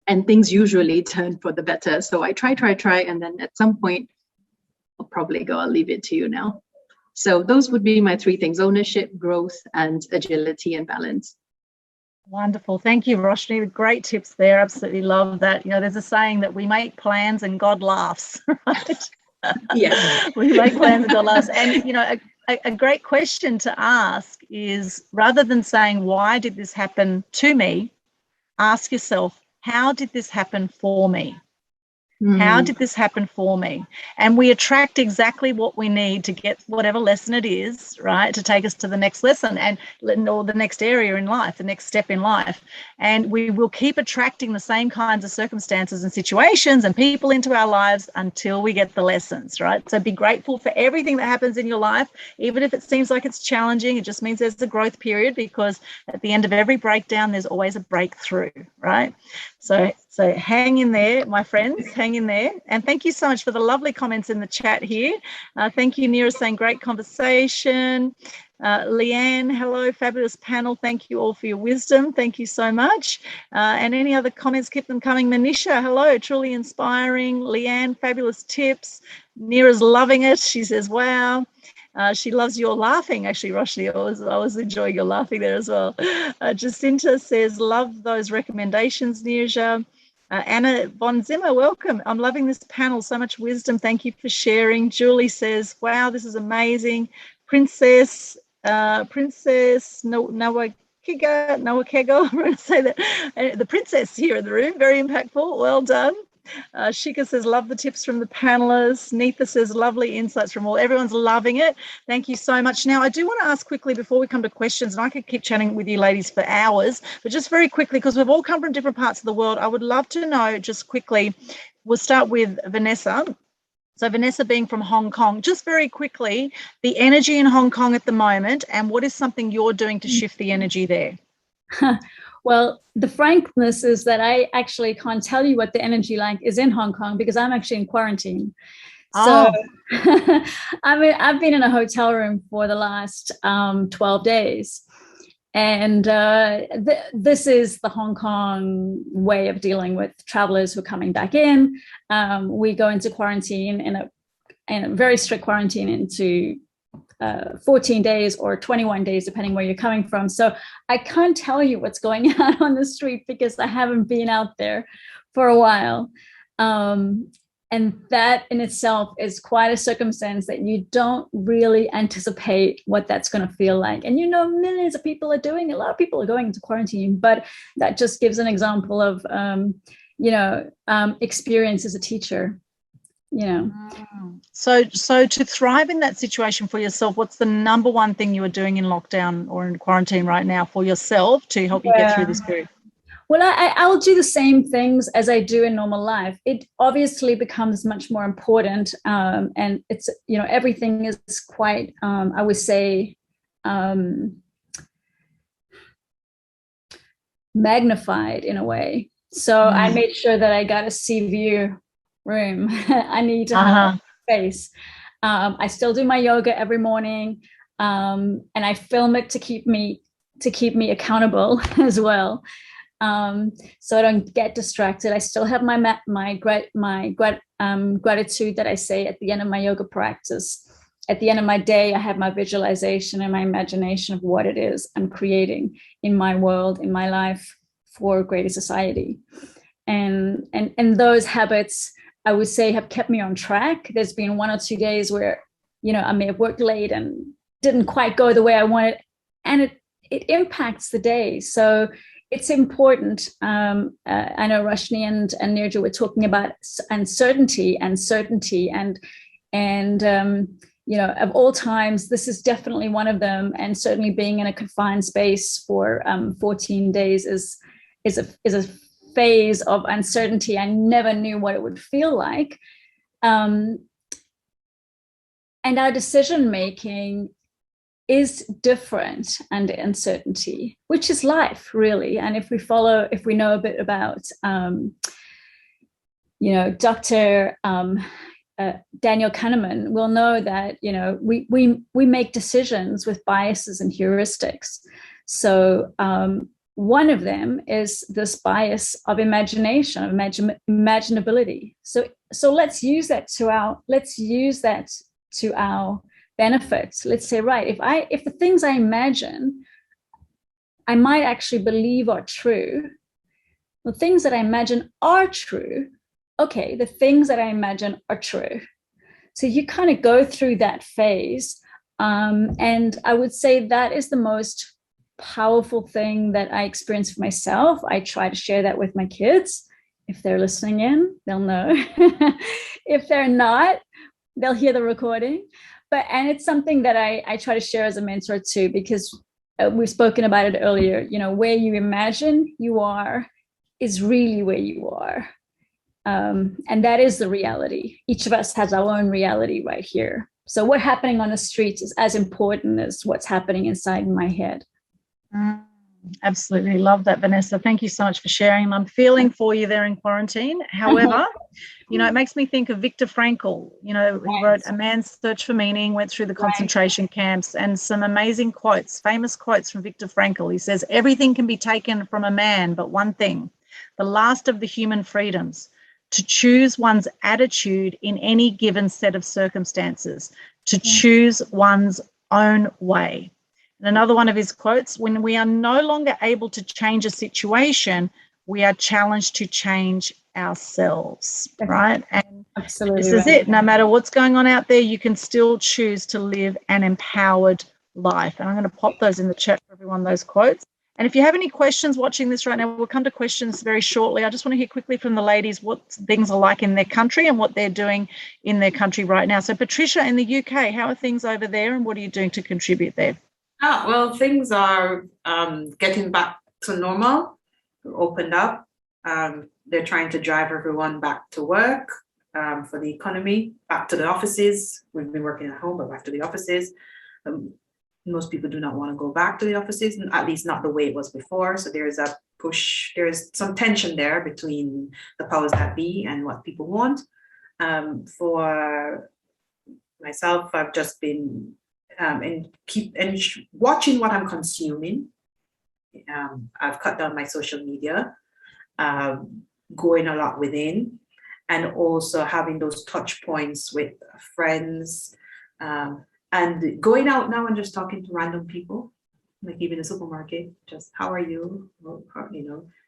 And things usually turn for the better. So I try. And then at some point, I'll probably go, I'll leave it to you now. So those would be my three things: ownership, growth, and agility and balance. Wonderful. Thank you, Roshni. Great tips there. Absolutely love that. You know, there's a saying that we make plans and God laughs, right? Yeah. We make plans and God laughs. And, you know, a great question to ask is, rather than saying, why did this happen to me, ask yourself, how did this happen for me? How did this happen for me? And we attract exactly what we need to get whatever lesson it is, right, to take us to the next lesson or the next area in life, the next step in life. And we will keep attracting the same kinds of circumstances and situations and people into our lives until we get the lessons, right? So be grateful for everything that happens in your life, even if it seems like it's challenging. It just means there's a growth period, because at the end of every breakdown, there's always a breakthrough, right? So hang in there, my friends, hang in there. And thank you so much for the lovely comments in the chat here. Thank you, Neera, saying great conversation. Leanne, hello, fabulous panel. Thank you all for your wisdom. Thank you so much. And any other comments, keep them coming. Manisha, hello, truly inspiring. Leanne, fabulous tips. Neera's loving it. She says, wow. She loves your laughing, actually, Roshni. I was enjoying your laughing there as well. Jacinta says, love those recommendations, Nirja. Anna Von Zimmer, welcome. I'm loving this panel. So much wisdom. Thank you for sharing. Julie says, wow, this is amazing. Princess Nawakego, I'm going to say that. The princess here in the room, very impactful. Well done. Shika says, love the tips from the panelists. Neetha says, lovely insights from all. Everyone's loving it. Thank you so much. Now, I do want to ask quickly before we come to questions, and I could keep chatting with you ladies for hours, but just very quickly, because we've all come from different parts of the world, I would love to know just quickly, we'll start with Vanessa. So Vanessa being from Hong Kong, just very quickly, the energy in Hong Kong at the moment, and what is something you're doing to shift the energy there? Well, the frankness is that I actually can't tell you what the energy like is in Hong Kong because I'm actually in quarantine. So I've been in a hotel room for the last 12 days. And this is the Hong Kong way of dealing with travelers who are coming back in. We go into quarantine in a very strict quarantine into 14 days or 21 days, depending where you're coming from. So I can't tell you what's going on the street because I haven't been out there for a while. And that in itself is quite a circumstance that you don't really anticipate what that's going to feel like. And millions of people are doing it. A lot of people are going into quarantine, but that just gives an example of, experience as a teacher. So to thrive in that situation for yourself, what's the number one thing you are doing in lockdown or in quarantine right now for yourself to help you get through this period? Well, I'll do the same things as I do in normal life. It obviously becomes much more important, and it's everything is quite I would say magnified in a way. So I made sure that I got a sea view room. I need to have space. I still do my yoga every morning, and I film it to keep me accountable as well. So I don't get distracted. I still have my gratitude that I say at the end of my yoga practice. At the end of my day, I have my visualization and my imagination of what it is I'm creating in my world, in my life for greater society. And those habits, I would say, have kept me on track. There's been 1 or 2 days where, I may have worked late and didn't quite go the way I wanted, and it impacts the day. So it's important. I know Roshni and Nirja were talking about uncertainty, and of all times, this is definitely one of them. And certainly being in a confined space for 14 days is a phase of uncertainty. I never knew what it would feel like. And our decision making is different under uncertainty, which is life, really. And if we know a bit about, Dr. Daniel Kahneman, we'll know that, we make decisions with biases and heuristics. So one of them is this bias of imagination, of imaginability. So let's use that to our benefits. Let's say, right, if the things I imagine I might actually believe are true, the things that I imagine are true, okay, the things that I imagine are true. So you kind of go through that phase, and I would say that is the most powerful thing that I experience for myself. I try to share that with my kids. If they're listening in, they'll know. If they're not, they'll hear the recording. And it's something that I try to share as a mentor too, because we've spoken about it earlier. Where you imagine you are is really where you are. And that is the reality. Each of us has our own reality right here. So what's happening on the streets is as important as what's happening inside my head. Absolutely. Love that, Vanessa. Thank you so much for sharing. I'm feeling for you there in quarantine. However, it makes me think of Viktor Frankl. He wrote A Man's Search for Meaning, went through the concentration camps, and some amazing quotes, famous quotes from Viktor Frankl. He says, everything can be taken from a man, but one thing, the last of the human freedoms, to choose one's attitude in any given set of circumstances. to choose one's own way. And another one of his quotes, when we are no longer able to change a situation, we are challenged to change ourselves, right? And Absolutely this is it. No matter what's going on out there, you can still choose to live an empowered life. And I'm going to pop those in the chat for everyone, those quotes. And if you have any questions watching this right now, we'll come to questions very shortly. I just want to hear quickly from the ladies what things are like in their country and what they're doing in their country right now. So Patricia, in the UK, how are things over there and what are you doing to contribute there? Well, things are getting back to normal, opened up. They're trying to drive everyone back to work for the economy, back to the offices. We've been working at home, but back to the offices. Most people do not want to go back to the offices, at least not the way it was before. So there's a push, there's some tension there between the powers that be and what people want. For myself, I've just been watching what I'm consuming. I've cut down my social media, going a lot within, and also having those touch points with friends. And going out now and just talking to random people, like even in the supermarket, just how are you?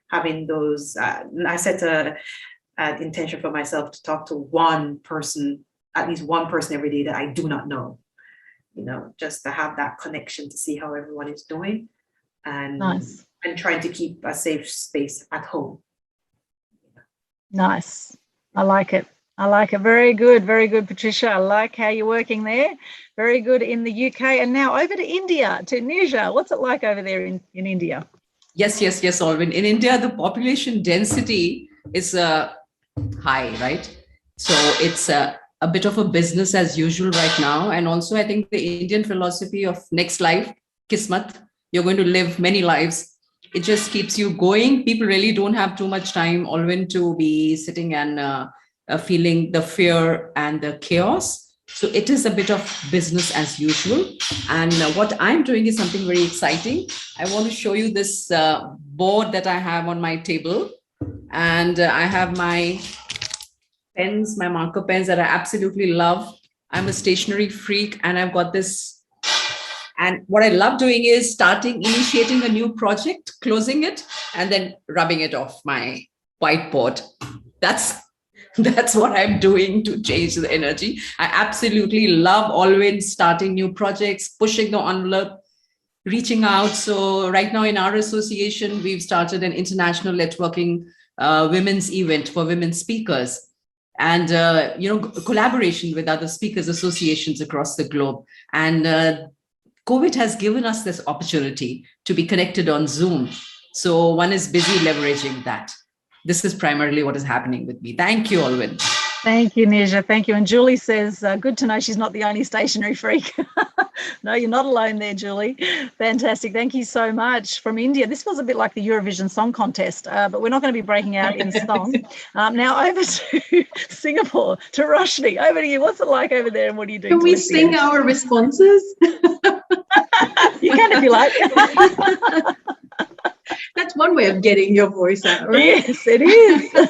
Having those, I set an intention for myself to talk to one person, at least one person every day that I do not know, just to have that connection to see how everyone is doing and trying to keep a safe space at home. Nice. I like it. Very good, Patricia. I like how you're working there. Very good in the UK. And now over to India, to Nisha. What's it like over there in India? Yes, Alvin. In India, the population density is high, right? So it's a bit of a business as usual right now. And also, I think the Indian philosophy of next life, Kismat, you're going to live many lives. It just keeps you going. People really don't have too much time, Alvin, to be sitting and feeling the fear and the chaos. So it is a bit of business as usual. And what I'm doing is something very exciting. I want to show you this board that I have on my table. And I have my pens, my marker pens that I absolutely love. I'm a stationery freak and I've got this. And what I love doing is initiating a new project, closing it, and then rubbing it off my whiteboard. That's what I'm doing to change the energy. I absolutely love always starting new projects, pushing the envelope, reaching out. So right now in our association, we've started an international networking women's event for women speakers and, collaboration with other speakers associations across the globe. And COVID has given us this opportunity to be connected on Zoom. So one is busy leveraging that. This is primarily what is happening with me. Thank you, Alvin. Thank you, Nisha. Thank you. And Julie says, good to know she's not the only stationery freak. No, you're not alone there, Julie. Fantastic. Thank you so much. From India, this was a bit like the Eurovision Song Contest, but we're not going to be breaking out in song. Now over to Singapore, to Roshni. Over to you. What's it like over there and what are you doing? Can we sing our responses? You can if you like. That's one way of getting your voice out, right? Yes, it is.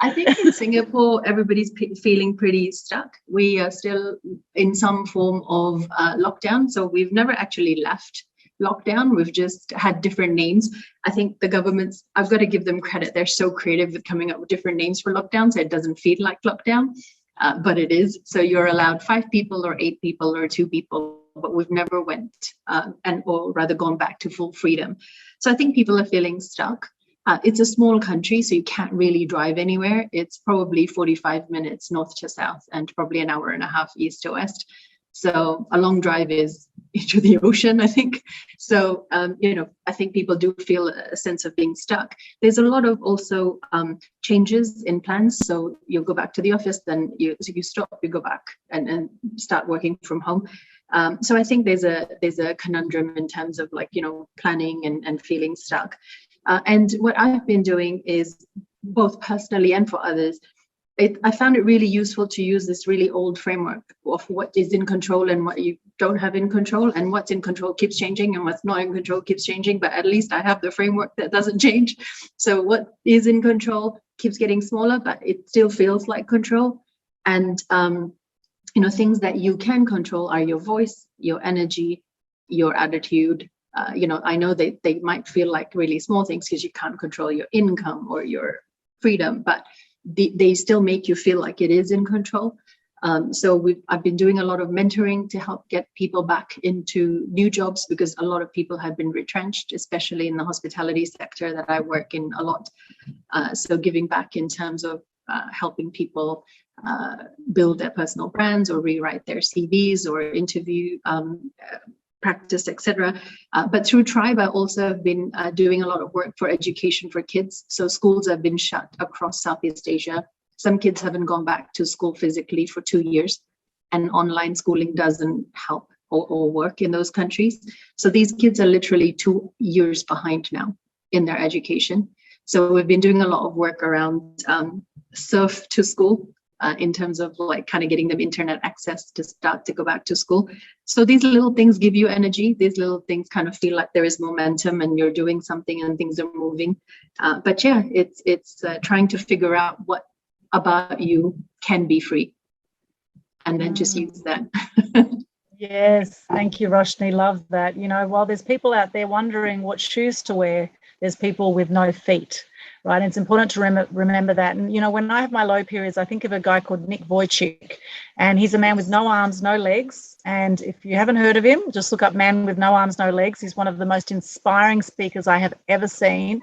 I think in Singapore, everybody's feeling pretty stuck. We are still in some form of lockdown. So we've never actually left lockdown. We've just had different names. I think the governments, I've got to give them credit. They're so creative with coming up with different names for lockdown. So it doesn't feel like lockdown, but it is. So you're allowed 5 people or 8 people or 2 people. But we've never went or rather gone back to full freedom. So I think people are feeling stuck. It's a small country, so you can't really drive anywhere. It's probably 45 minutes north to south and probably an hour and a half east to west. So a long drive is into the ocean, I think. So, I think people do feel a sense of being stuck. There's a lot of also changes in plans. So you'll go back to the office, then you stop, you go back and start working from home. So I think there's a conundrum in terms of planning and feeling stuck. And what I've been doing is both personally and for others, I found it really useful to use this really old framework of what is in control and what you don't have in control, and what's in control keeps changing and what's not in control keeps changing, but at least I have the framework that doesn't change. So what is in control keeps getting smaller, but it still feels like control. And things that you can control are your voice, your energy, your attitude. I know they might feel like really small things because you can't control your income or your freedom, but they still make you feel like it is in control. So I've been doing a lot of mentoring to help get people back into new jobs, because a lot of people have been retrenched, especially in the hospitality sector that I work in a lot. So giving back in terms of helping people build their personal brands or rewrite their CVs or interview practice, etc. But through Tribe, I also have been doing a lot of work for education for kids. So schools have been shut across Southeast Asia. Some kids haven't gone back to school physically for 2 years, and online schooling doesn't help or work in those countries. So these kids are literally 2 years behind now in their education. So we've been doing a lot of work around surf to school, in terms of like kind of getting them internet access to start to go back to school. So these little things give you energy. These little things kind of feel like there is momentum and you're doing something and things are moving. But yeah, it's trying to figure out what about you can be free, and then just use that. Yes, thank you, Roshni. Love that. While there's people out there wondering what shoes to wear, there's people with no feet, right? And it's important to remember that. And, when I have my low periods, I think of a guy called Nick Vujicic, and he's a man with no arms, no legs. And if you haven't heard of him, just look up Man with No Arms, No Legs. He's one of the most inspiring speakers I have ever seen,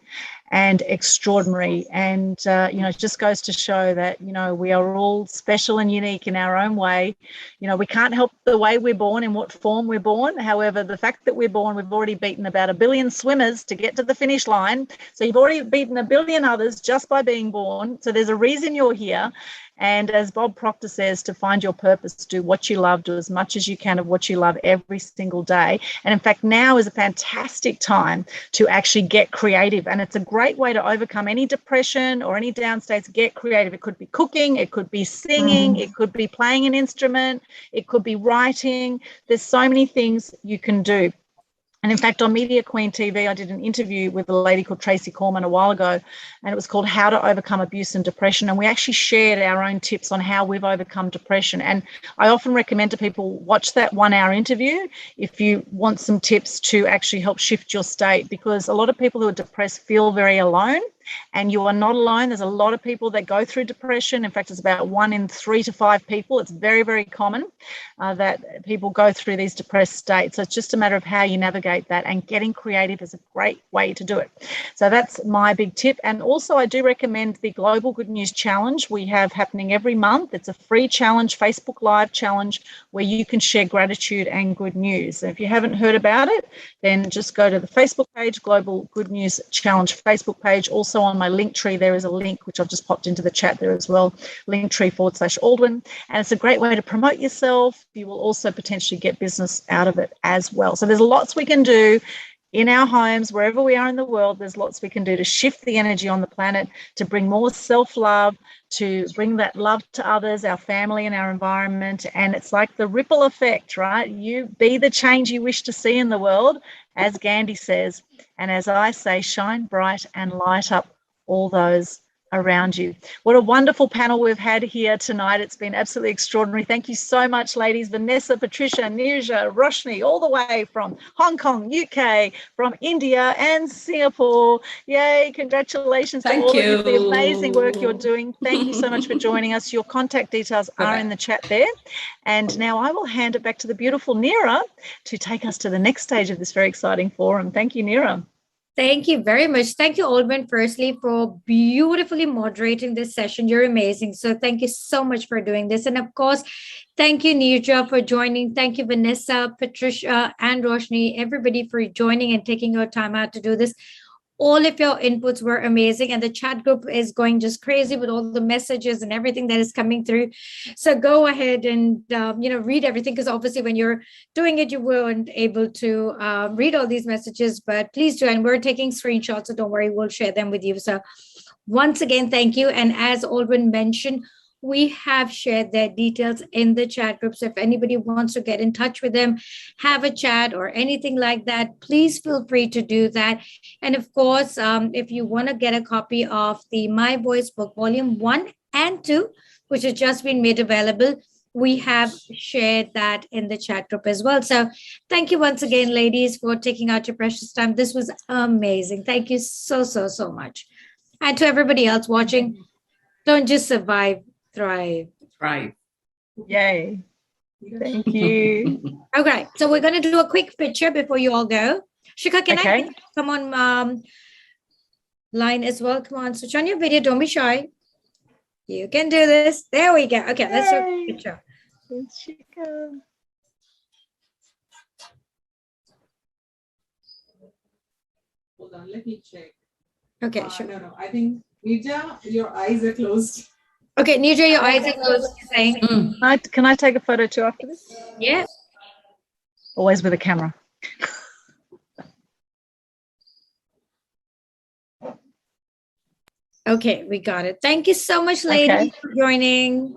and extraordinary. And, it just goes to show that, we are all special and unique in our own way. We can't help the way we're born, in what form we're born. However, the fact that we're born, we've already beaten about 1 billion swimmers to get to the finish line. So you've already beaten 1 billion others just by being born. So there's a reason you're here. And as Bob Proctor says, to find your purpose, do what you love, do as much as you can of what you love every single day. And in fact, now is a fantastic time to actually get creative. And it's a great way to overcome any depression or any down states. Get creative. It could be cooking, it could be singing, it could be playing an instrument, it could be writing. There's so many things you can do. And in fact, on Media Queen TV, I did an interview with a lady called Tracy Corman a while ago, and it was called How to Overcome Abuse and Depression. And we actually shared our own tips on how we've overcome depression. And I often recommend to people, watch that 1-hour interview if you want some tips to actually help shift your state, because a lot of people who are depressed feel very alone. And you are not alone. There's a lot of people that go through depression. In fact, it's about 1 in 3 to 5 people. It's very, very common that people go through these depressed states. So it's just a matter of how you navigate that, and getting creative is a great way to do it. So that's my big tip. And also, I do recommend the Global Good News Challenge we have happening every month. It's a free challenge, Facebook Live challenge, where you can share gratitude and good news. And if you haven't heard about it, then just go to the Facebook page, Global Good News Challenge Facebook page. Also on my link tree, there is a link, which I've just popped into the chat there as well, linktree/Aldwin. And it's a great way to promote yourself. You will also potentially get business out of it as well. So there's lots we can do in our homes, wherever we are in the world. There's lots we can do to shift the energy on the planet, to bring more self-love, to bring that love to others, our family and our environment. And it's like the ripple effect, right? You be the change you wish to see in the world, as Gandhi says. And as I say, shine bright and light up all those around you. What a wonderful panel we've had here tonight. It's been absolutely extraordinary. Thank you so much, ladies. Vanessa, Patricia, Nirja, Roshni, all the way from Hong Kong, UK, from India and Singapore. Yay, congratulations to all of you for the amazing work you're doing. Thank you so much for joining us. Your contact details are in the chat there. And now I will hand it back to the beautiful Neera to take us to the next stage of this very exciting forum. Thank you, Neera. Thank you very much. Thank you, Aldwin, firstly, for beautifully moderating this session. You're amazing. So thank you so much for doing this. And of course, thank you, Nirja, for joining. Thank you, Vanessa, Patricia, and Roshni, everybody for joining and taking your time out to do this. All of your inputs were amazing, and the chat group is going just crazy with all the messages and everything that is coming through. So go ahead and read everything, because obviously when you're doing it, you weren't able to read all these messages, but please do. And we're taking screenshots, so don't worry, we'll share them with you. So once again, thank you. And as Aldwin mentioned, we have shared their details in the chat group. So if anybody wants to get in touch with them, have a chat or anything like that, please feel free to do that. And of course, if you want to get a copy of the My Voice book, volume 1 and 2, which has just been made available, we have shared that in the chat group as well. So thank you once again, ladies, for taking out your precious time. This was amazing. Thank you so, so, so much. And to everybody else watching, don't just survive, thrive. Right. Yay. Thank you. Okay, so we're going to do a quick picture before you all go. Shikha, can I come on line as well? Come on, switch on your video. Don't be shy. You can do this. There we go. Okay, let's do a picture. Thanks, Shikha. Hold on, let me check. Okay, sure. No, I think, Nija, your eyes are closed. Okay, Nija, your eyes are closed. Saying, Can I take a photo too after this? yeah. Always with a camera. Okay, we got it. Thank you so much, ladies, for joining.